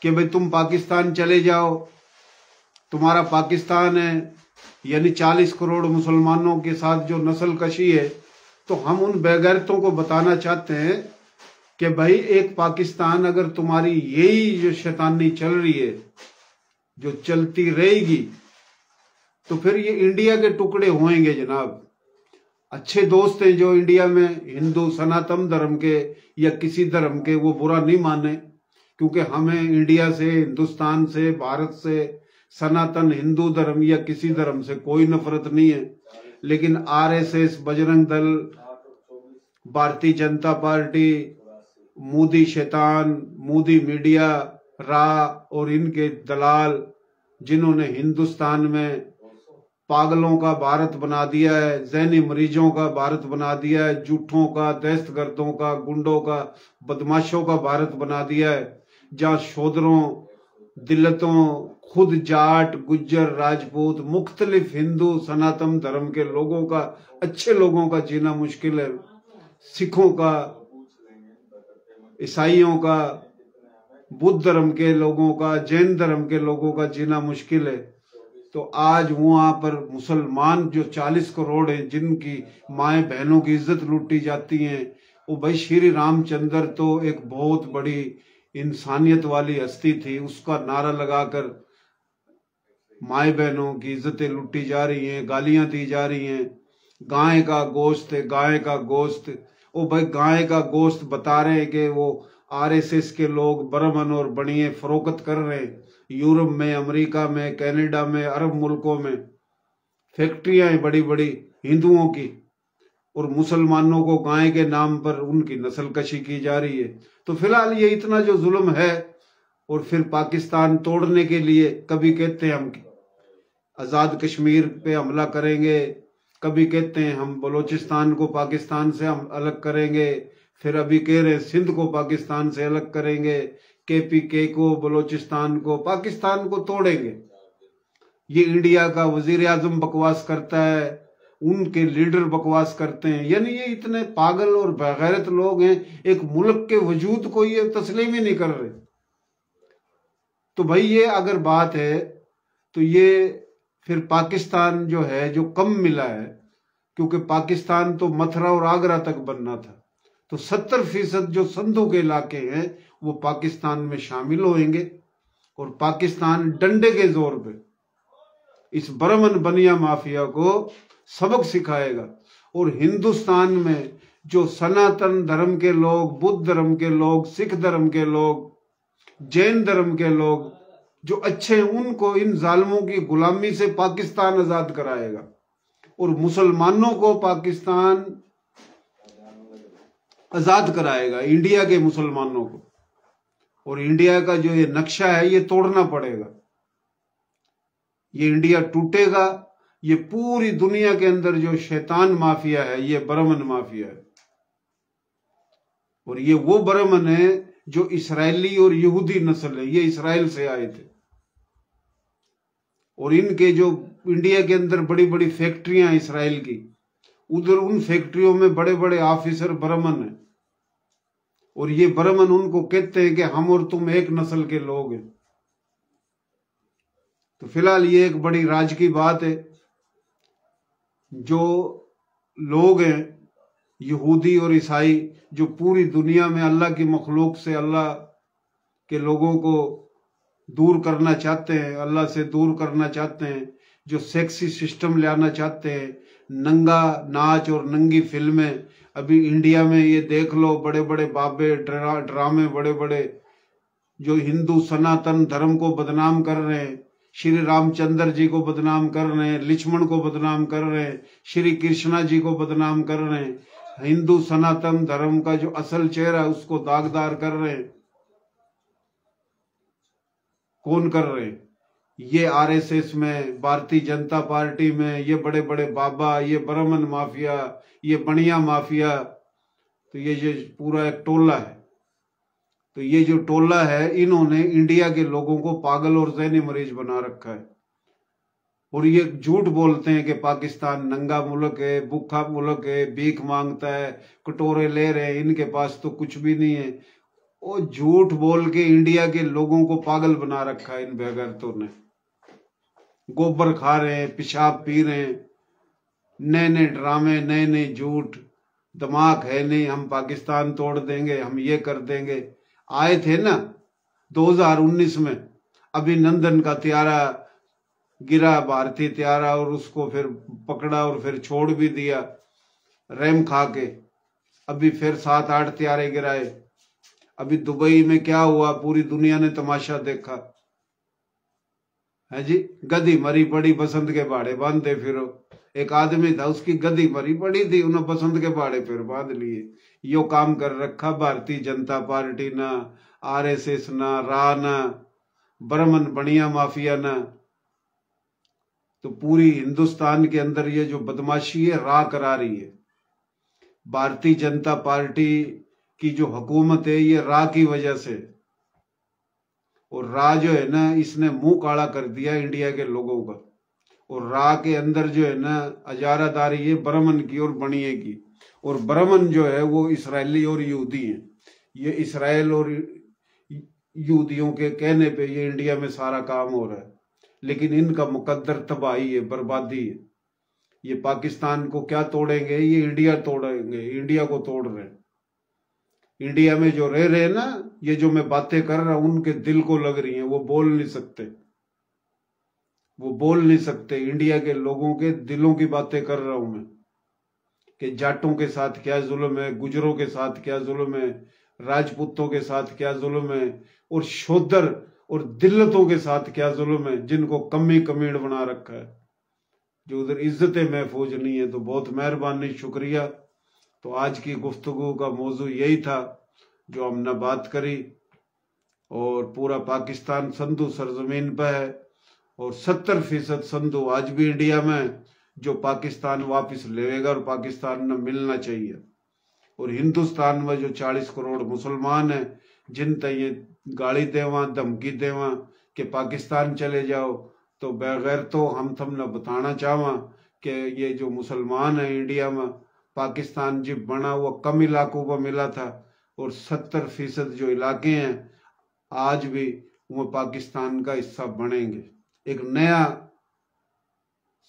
कि भाई तुम पाकिस्तान चले जाओ, तुम्हारा पाकिस्तान है, यानी 40 करोड़ मुसलमानों के साथ जो नस्ल कशी है। तो हम उन बेगैरतों को बताना चाहते हैं कि भाई एक पाकिस्तान, अगर तुम्हारी यही जो शैतानी चल रही है, जो चलती रहेगी, तो फिर ये इंडिया के टुकड़े होंगे जनाब। अच्छे दोस्त हैं जो इंडिया में हिंदू, सनातन धर्म के या किसी धर्म के, वो बुरा नहीं माने, क्योंकि हमें इंडिया से, हिंदुस्तान से, भारत से, सनातन हिंदू धर्म या किसी धर्म से कोई नफरत नहीं है। लेकिन आरएसएस, बजरंग दल, भारतीय जनता पार्टी, मोदी शैतान, मोदी मीडिया, रा और इनके दलाल, जिन्होंने हिंदुस्तान में पागलों का भारत बना दिया है, ज़हनी मरीजों का भारत बना दिया है, झूठों का, दहशतगर्दों का, गुंडों का, बदमाशों का भारत बना दिया है, जहां शूद्रों, दिल्लतों, खुद जाट, गुज्जर, राजपूत, मुख्तलिफ हिंदू, सनातन धर्म के लोगों का, अच्छे लोगों का जीना मुश्किल है। सिखों का, ईसाइयों का, बुद्ध धर्म के लोगों का, जैन धर्म के लोगों का जीना मुश्किल है। तो आज वहां पर मुसलमान जो 40 करोड़ हैं, जिनकी माए बहनों की इज्जत लूटी जाती है, वो भाई श्री रामचंद्र तो एक बहुत बड़ी इंसानियत वाली हस्ती थी। उसका नारा लगाकर माए बहनों की इज्जतें लूटी जा रही हैं, गालियां दी जा रही हैं। गाय का गोश्त है, गाय का गोश्त। ओ भाई गाय का गोश्त बता रहे हैं कि वो आरएसएस के लोग बर्मन और बनिए फरोख्त कर रहे हैं। यूरोप में, अमेरिका में, कनाडा में, अरब मुल्कों में फैक्ट्रियां हैं बड़ी बड़ी हिंदुओं की, और मुसलमानों को गाय के नाम पर उनकी नस्ल कशी की जा रही है। तो फिलहाल ये इतना जो जुल्म है, और फिर पाकिस्तान तोड़ने के लिए कभी कहते हैं हम आजाद कश्मीर पे हमला करेंगे, कभी कहते हैं हम बलूचिस्तान को पाकिस्तान से हम अलग करेंगे, फिर अभी कह रहे हैं सिंध को पाकिस्तान से अलग करेंगे, केपीके को, बलूचिस्तान को, पाकिस्तान को तोड़ेंगे। ये इंडिया का वजीर आजम बकवास करता है, उनके लीडर बकवास करते हैं। यानी ये इतने पागल और बेगैरत लोग हैं, एक मुल्क के वजूद को ये तस्लीम ही नहीं कर रहे। तो भाई ये अगर बात है तो ये फिर पाकिस्तान जो है, जो कम मिला है, क्योंकि पाकिस्तान तो मथुरा और आगरा तक बनना था, तो 70% जो संधू के इलाके हैं वो पाकिस्तान में शामिल होंगे, और पाकिस्तान डंडे के जोर पे इस बर्मन बनिया माफिया को सबक सिखाएगा। और हिंदुस्तान में जो सनातन धर्म के लोग, बुद्ध धर्म के लोग, सिख धर्म के लोग, जैन धर्म के लोग जो अच्छे हैं, उनको इन जालिमों की गुलामी से पाकिस्तान आजाद कराएगा, और मुसलमानों को पाकिस्तान आजाद कराएगा, इंडिया के मुसलमानों को। और इंडिया का जो ये नक्शा है ये तोड़ना पड़ेगा। ये इंडिया टूटेगा, ये पूरी दुनिया के अंदर जो शैतान माफिया है ये बर्मन माफिया है। और ये वो बर्मन है जो इस्राएली और यहूदी नस्ल है, ये इस्राएल से आए थे। और इनके जो इंडिया के अंदर बड़ी बड़ी फैक्ट्रियां हैं इस्राएल की, उधर उन फैक्ट्रियों में बड़े बड़े ऑफिसर बर्मन हैं। और ये बर्मन उनको कहते हैं कि हम और तुम एक नस्ल के लोग हैं। तो फिलहाल ये एक बड़ी राज की बात है। जो लोग हैं यहूदी और ईसाई, जो पूरी दुनिया में अल्लाह की मखलूक से, अल्लाह के लोगों को दूर करना चाहते हैं, अल्लाह से दूर करना चाहते हैं, जो सेक्सी सिस्टम लाना चाहते हैं, नंगा नाच और नंगी फिल्में। अभी इंडिया में ये देख लो, बड़े बड़े बाबे ड्रामे, बड़े बड़े जो हिंदू सनातन धर्म को बदनाम कर रहे हैं, श्री रामचंद्र जी को बदनाम कर रहे हैं, लक्ष्मण को बदनाम कर रहे हैं, श्री कृष्णा जी को बदनाम कर रहे हैं, हिंदू सनातन धर्म का जो असल चेहरा है उसको दागदार कर रहे हैं। कौन कर रहे हैं? ये आरएसएस में, भारतीय जनता पार्टी में, ये बड़े बड़े बाबा, ये बर्मन माफिया, ये बनिया माफिया। तो ये पूरा एक टोला है। तो ये जो टोला है, इन्होंने इंडिया के लोगों को पागल और ज़हनी मरीज बना रखा है। और ये झूठ बोलते हैं कि पाकिस्तान नंगा मुल्क है, भूखा मुल्क है, भीख मांगता है, कटोरे ले रहे हैं, इनके पास तो कुछ भी नहीं है। वो झूठ बोल के इंडिया के लोगों को पागल बना रखा है इन बेगैरतों ने। गोबर खा रहे हैं, पेशाब पी रहे हैं, नए नए ड्रामे, नए नए झूठ। दिमाग है नहीं, हम पाकिस्तान तोड़ देंगे, हम ये कर देंगे। आए थे ना 2019 में, अभिनंदन का त्यारा गिरा, भारतीय त्यारा, और उसको फिर पकड़ा और फिर छोड़ भी दिया रैम खा के। अभी फिर 7-8 त्यारे गिराए। अभी दुबई में क्या हुआ, पूरी दुनिया ने तमाशा देखा है जी। गधी मरी पड़ी, बसंत के बाड़े बांधे फिरो। एक आदमी था, उसकी गधी मरी पड़ी थी, उन्हें बसंत के बाड़े फिर बांध लिए। यो काम कर रखा भारतीय जनता पार्टी ना, आरएसएस ना, रा ना, बर्मन बनिया माफिया ना। तो पूरी हिंदुस्तान के अंदर ये जो बदमाशी है रा करा रही है। भारतीय जनता पार्टी की जो हुकूमत है ये रा की वजह से। और रा जो है ना, इसने मुंह काला कर दिया इंडिया के लोगों का। और रा के अंदर जो है ना अजारादारी है बर्मन की और बनिए की। और बर्मन जो है वो इसराइली और यहूदी है। ये इसराइल और यहूदियों के कहने पे ये इंडिया में सारा काम हो रहा है। लेकिन इनका मुकद्दर तबाही है, बर्बादी है। ये पाकिस्तान को क्या तोड़ेंगे, ये इंडिया तोड़ेंगे, इंडिया को तोड़ रहे हैं। इंडिया में जो रह रहे हैं ना, ये जो मैं बातें कर रहा हूं उनके दिल को लग रही हैं, वो बोल नहीं सकते, वो बोल नहीं सकते। इंडिया के लोगों के दिलों की बातें कर रहा हूं मैं, कि जाटों के साथ क्या जुल्म है, गुजरों के साथ क्या जुल्म है, राजपूतों के साथ क्या जुल्म है, और शोदर और दिल्लतों के साथ क्या जुल्म है, जिनको कमी कमीण बना रखा है, जो उधर इज्जतें महफूज नहीं है। तो बहुत मेहरबानी, शुक्रिया। तो आज की गुफ्तगू का मौजू यही था जो हमने बात करी। और पूरा पाकिस्तान संधु सरजमीन पर है, और 70% संधु आज भी इंडिया में, जो पाकिस्तान वापस लेगा और पाकिस्तान न मिलना चाहिए। और हिंदुस्तान में जो 40 करोड़ मुसलमान हैं, जिन तक ये गाली देवा, धमकी देवा कि पाकिस्तान चले जाओ, तो बगैर तो हम थम न बताना चाहवा कि ये जो मुसलमान है इंडिया में, पाकिस्तान जब बना वो कम इलाकों पर मिला था, और 70% जो इलाके हैं आज भी वो पाकिस्तान का हिस्सा बनेंगे। एक नया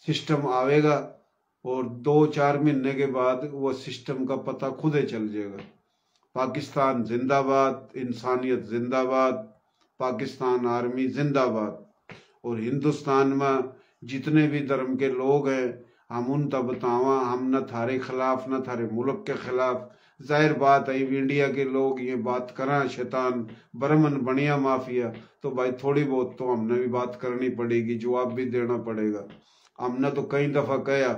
सिस्टम आवेगा, और 2-4 महीने के बाद वो सिस्टम का पता खुद ही चल जाएगा। पाकिस्तान जिंदाबाद, इंसानियत जिंदाबाद, पाकिस्तान आर्मी जिंदाबाद। और हिंदुस्तान में जितने भी धर्म के लोग हैं, हम उन तक बतावा, हम न थारे खिलाफ न थारे मुल्क के खिलाफ। जाहिर बात है इंडिया के लोग ये बात करा शैतान बरमन बनिया माफिया, तो भाई थोड़ी बहुत तो हमने भी बात करनी पड़ेगी, जवाब भी देना पड़ेगा। हमने तो कई दफा कहा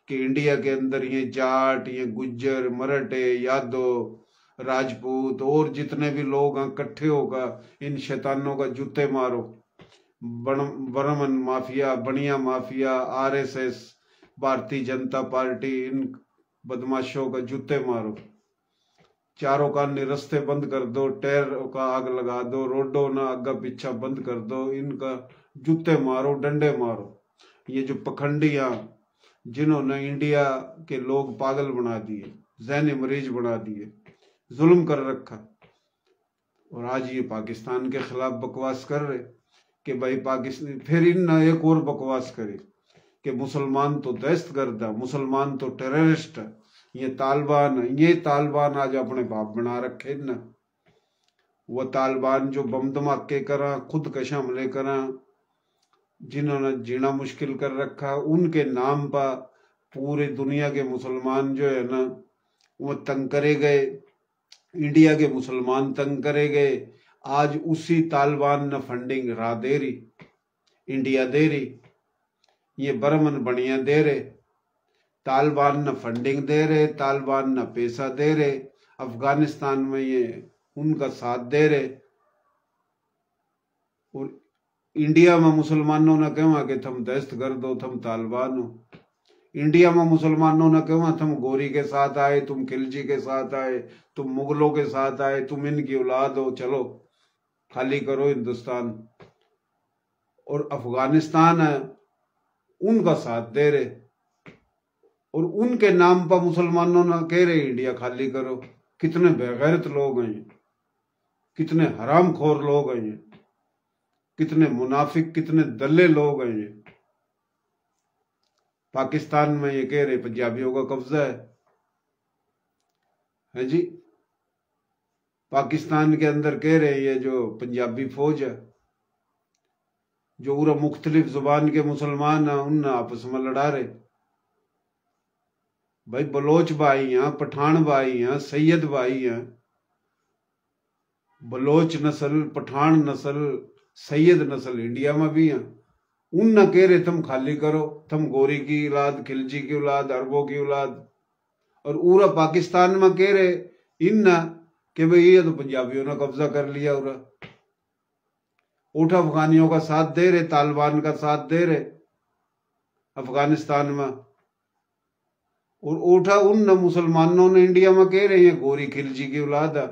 कि इंडिया के अंदर ये जाट, ये गुज्जर, मराठे, यादव, राजपूत और जितने भी लोग इकट्ठे होकर इन शैतानों का जूते मारो। बरमन माफिया, बनिया mafia, RSS, Bharatiya Janata party, इन बदमाशों का जूते मारो। चारों कान रास्ते बंद कर दो, टायर का आग लगा दो, रोडों ना आगा पीछा बंद कर दो, इनका जूते मारो, डंडे मारो। ये जो पखंडियां, जिन्होंने इंडिया के लोग पागल बना दिए, ज़हनी मरीज बना दिए, जुल्म कर रखा, और आज ये पाकिस्तान के खिलाफ बकवास कर रहे कि भाई पाकिस्तान, फिर इन एक और बकवास करे कि मुसलमान तो दहशतगर्द है, मुसलमान तो टेररिस्ट है, ये तालिबान आज अपने बाप बना रखे न। वो तालिबान जो बम धमाके करा, खुद कश हमले करा, जिन्होंने जीना मुश्किल कर रखा, उनके नाम पर पूरी दुनिया के मुसलमान जो है ना वो तंग करे गए, इंडिया के मुसलमान तंग करे गए। आज उसी तालिबान ने फंडिंग राह दे रही, इंडिया दे रही, ये बरमन बनिया दे रहे, तालिबान न फंडिंग दे रहे, तालिबान न पैसा दे रहे, अफगानिस्तान में ये उनका साथ दे रहे। और इंडिया में मुसलमानों ने कहा कि तुम दहशतगर्द हो, तुम तालिबान हो। इंडिया में मुसलमानों ने कहा तुम गोरी के साथ आए, तुम खिलजी के साथ आए, तुम मुगलों के साथ आए, तुम इनकी औलाद हो, चलो खाली करो हिंदुस्तान। और अफगानिस्तान है उनका साथ दे रहे, और उनके नाम पर मुसलमानों ने कह रहे इंडिया खाली करो। कितने बेगैरत लोग हैं, कितने हरामखोर लोग हैं, कितने मुनाफिक, कितने दल्ले लोग हैं। पाकिस्तान में ये कह रहे पंजाबियों का कब्जा है जी। पाकिस्तान के अंदर कह रहे ये जो पंजाबी फौज है, जो पूरा मुख्तलिफ जुबान के मुसलमान हैं, उन आपस में लड़ा रहे। भाई बलोच भाई हैं, पठान भाई हैं, सैयद भाई हैं, बलोच नस्ल, पठान नस्ल, सैयद नस्ल इंडिया में भी हैं। उन न कह रहे तुम खाली करो, तुम गोरी की औलाद, खिलजी की औलाद, अरबों की औलाद। और पूरा पाकिस्तान में कह रहे इन न कि भाई ये तो पंजाबियों ने कब्जा कर लिया। उठ अफगानियों का साथ दे रहे, तालिबान का साथ दे रहे अफगानिस्तान में। और उठा उन मुसलमानों ने इंडिया में कह रहे हैं गोरी खिलजी की औलाद है।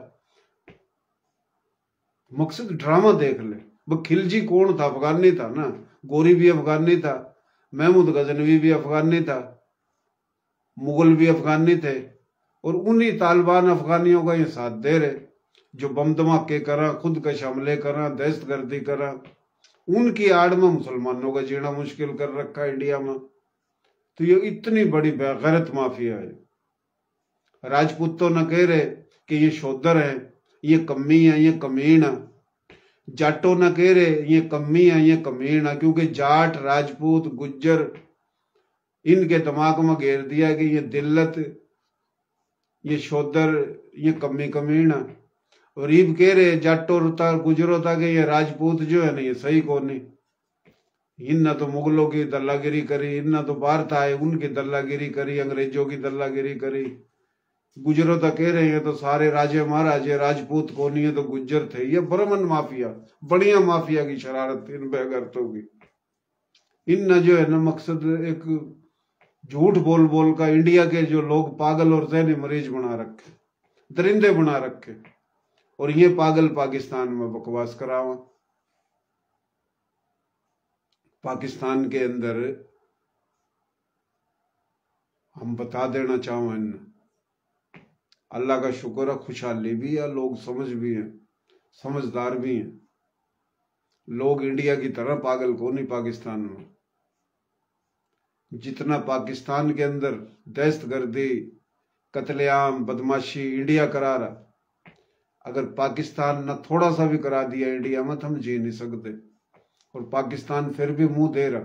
मकसद ड्रामा देख ले। वो खिलजी कौन था? अफगानी था ना। गोरी भी अफगानी था, महमूद गजनवी भी अफगानी था, मुगल भी अफगानी थे। और उन्हीं तालिबान अफगानियों का ये साथ दे रहे जो बम धमाके करा, खुद कश हमले करा, दहशतगर्दी करा। उनकी आड़ में मुसलमानों का जीना मुश्किल कर रखा है इंडिया में। तो ये इतनी बड़ी बेगैरत माफिया है। राजपूत तो न कह रहे कि ये शोदर है, ये कम्मी है, ये कमीन है। जाटो न कह रहे ये कम्मी है, ये कमीन है, क्योंकि जाट, राजपूत, गुज्जर इनके दिमाग में घेर दिया कि ये दिल्लत, ये शोदर, ये कम्मी कमीन है। और ईब कह रहे जाटो था, गुजरो था कि ये राजपूत जो है ना ये सही को नहीं। इन तो मुगलों की दल्लागिरी करी, इन तो भारत आए उनकी दल्लागिरी करी, अंग्रेजों की दल्लागिरी करी। गुजरो तो कह रहे हैं तो सारे राजे महाराजे राजपूत को नहीं है तो गुज्जर थे। ये ब्राह्मण माफिया, बढ़िया माफिया की शरारत इन बेगरतों की। इन न जो है ना मकसद एक झूठ बोल बोल का इंडिया के जो लोग पागल और जहनी मरीज बना रखे, दरिंदे बना रखे, और ये पागल पाकिस्तान में बकवास करावा। पाकिस्तान के अंदर हम बता देना चाहूँ इन अल्लाह का शुक्र है, खुशहाली भी है, लोग समझ भी हैं, समझदार भी हैं। लोग इंडिया की तरह पागल को नहीं पाकिस्तान में। जितना पाकिस्तान के अंदर दहशतगर्दी, कत्लेआम, बदमाशी इंडिया करा रहा, अगर पाकिस्तान न थोड़ा सा भी करा दिया इंडिया में तो हम जी नहीं सकते। और पाकिस्तान फिर भी मुंह दे रहा।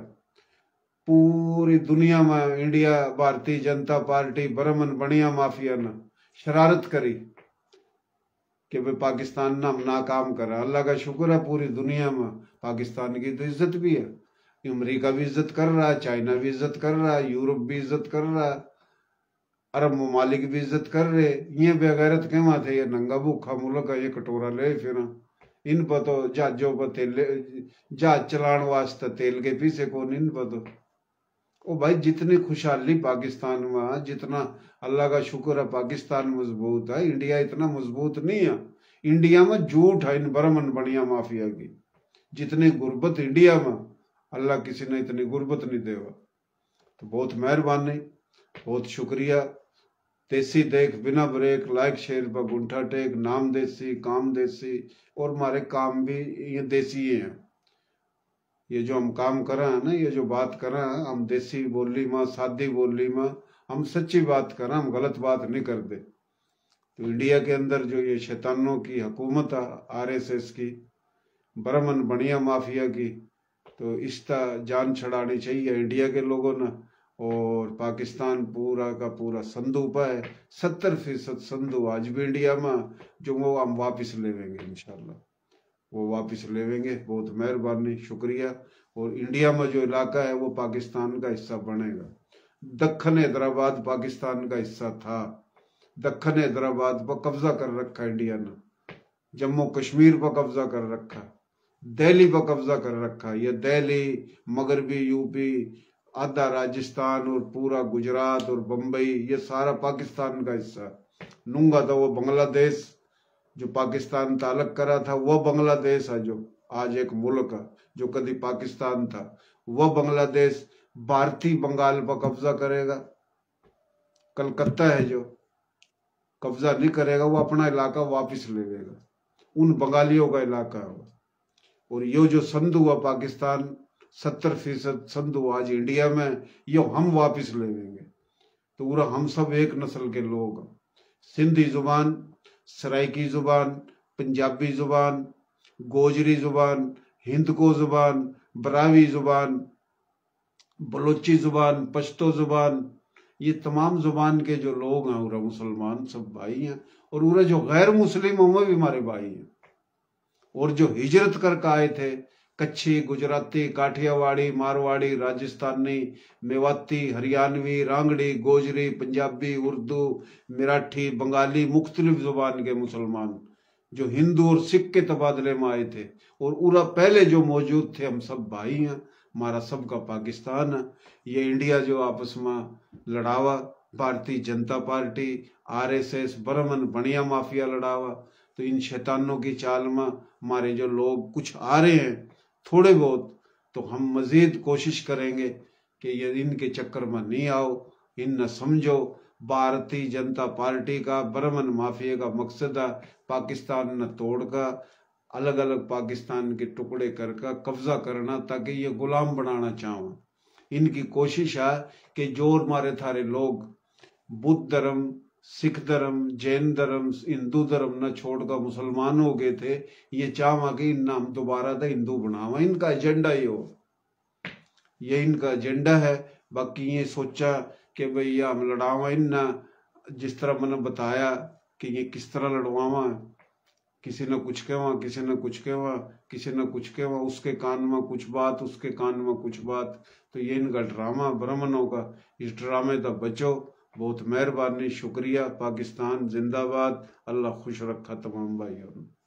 पूरी दुनिया में इंडिया, भारतीय जनता पार्टी, ब्राह्मण बढ़िया माफिया ने शरारत करी कि भाई पाकिस्तान ना नाकाम करा। अल्लाह का शुक्र है पूरी दुनिया में पाकिस्तान की तो इज्जत भी है। अमेरिका भी इज्जत कर रहा है, चाइना भी इज्जत कर रहा है, यूरोप भी इज्जत कर रहा है, अरब ममालिक भी इज्जत कर रहे। ये बेगैरत के वहां थे, ये नंगा भूखा मुल्क है, ये कटोरा ले फिर इन पर तो जहाजों पर तेल, जहाज चलाने वास्ते तेल के पीछे कौन इन पर तो। ओ भाई जितनी खुशहाली पाकिस्तान में, जितना अल्लाह का शुक्र है पाकिस्तान मजबूत है, इंडिया इतना मजबूत नहीं है। इंडिया में झूठ है इन ब्राह्मण बढ़िया माफिया की। जितनी गुर्बत इंडिया में, अल्लाह किसी ने इतनी गुर्बत नहीं देवा। तो बहुत मेहरबानी, बहुत शुक्रिया। देसी देख बिना ब्रेक, लाइक शेयर पर गुंठा टेक, नाम देसी, काम देसी, और हमारे काम भी ये देसी ही हैं। ये जो हम काम कर रहे हैं ना, ये जो बात कर रहे हैं, हम देसी बोली में, सादी बोली में हम सच्ची बात कर रहे हैं, हम गलत बात नहीं करते। तो इंडिया के अंदर जो ये शैतानों की हुकूमत है, आरएसएस की, ब्राह्मण बढ़िया माफिया की, तो इसका जान छड़ानी चाहिए इंडिया के लोगों ने। और पाकिस्तान पूरा का पूरा संदूपा है, 70% संदू आज भी इंडिया में, जो वो हम वापिस ले लेंगे इंशाल्लाह, वो वापिस ले लेंगे। बहुत मेहरबानी, शुक्रिया। और इंडिया में जो इलाका है वो पाकिस्तान का हिस्सा बनेगा। दक्खन हैदराबाद पाकिस्तान का हिस्सा था, दक्खन हैदराबाद पर कब्जा कर रखा इंडिया ने, जम्मू कश्मीर पर कब्जा कर रखा, दिल्ली पर कब्जा कर रखा। ये दिल्ली, मगरबी यूपी, आधा राजस्थान और पूरा गुजरात और बंबई, ये सारा पाकिस्तान का हिस्सा। नूंगा था वो बांग्लादेश, जो पाकिस्तान तालक करा था, वो बांग्लादेश है जो आज एक मुल्क है, जो कभी पाकिस्तान था। वह बांग्लादेश भारतीय बंगाल पर कब्जा करेगा। कलकत्ता है जो कब्जा नहीं करेगा, वो अपना इलाका वापिस ले लेगा, उन बंगालियों का इलाका है। और ये जो संधु हुआ पाकिस्तान, 70% संधु आज इंडिया में, ये हम वापिस ले लेंगे। तो पूरा हम सब एक नस्ल के लोग हैं। सिंधी जुबान, सराइकी जुबान, पंजाबी जुबान, गोजरी जुबान, हिंदको जुबान, बरावी जुबान, बलोची जुबान, पश्तो जुबान, ये तमाम जुबान के जो लोग हैं, उरा मुसलमान सब भाई हैं। और उरा जो गैर मुस्लिम हैं भी हमारे भाई हैं। और जो हिजरत करके आए थे, कच्छी, गुजराती, काठियावाड़ी, मारवाड़ी, राजस्थानी, मेवाती, हरियाणवी, रांगड़ी, गोजरी, पंजाबी, उर्दू, मराठी, बंगाली, मुख्तलिफ जुबान के मुसलमान जो हिंदू और सिख के तबादले में आए थे, और उरा पहले जो मौजूद थे, हम सब भाई हैं। हमारा सबका पाकिस्तान है। ये इंडिया जो आपस में लड़ावा, भारतीय जनता पार्टी, आरएसएस, ब्राह्मण बढ़िया माफिया लड़ावा, तो इन शैतानों की चाल में हमारे जो लोग कुछ आ रहे हैं थोड़े बहुत, तो हम मजीद कोशिश करेंगे कि ये इनके चक्कर में नहीं आओ। इन न समझो भारतीय जनता पार्टी का, ब्राह्मण माफिया का मकसद है पाकिस्तान न तोड़ का अलग अलग पाकिस्तान के टुकड़े करके कब्जा करना, ताकि ये गुलाम बनाना चाहूँ। इनकी कोशिश है कि जो हमारे थारे लोग बुद्ध धर्म, सिख धर्म, जैन धर्म, हिंदू धर्म न छोड़कर मुसलमान हो गए थे, ये चाहवा कि इन हम दोबारा तो हिंदू बनावा। इनका एजेंडा ये इनका एजेंडा है। बाकी ये सोचा कि भैया हम लड़ावा इन्ना, जिस तरह मैंने बताया कि ये किस तरह लड़वावा, किसी ने कुछ कहवा, किसी ने कुछ कहवा, किसी ने कुछ कहवा, उसके कान में कुछ बात, उसके कान में कुछ बात। तो ये इनका ड्रामा ब्राह्मणों का, इस ड्रामे तक बचो। बहुत मेहरबानी, शुक्रिया। पाकिस्तान जिंदाबाद। अल्लाह खुश रखा तमाम भाइयों।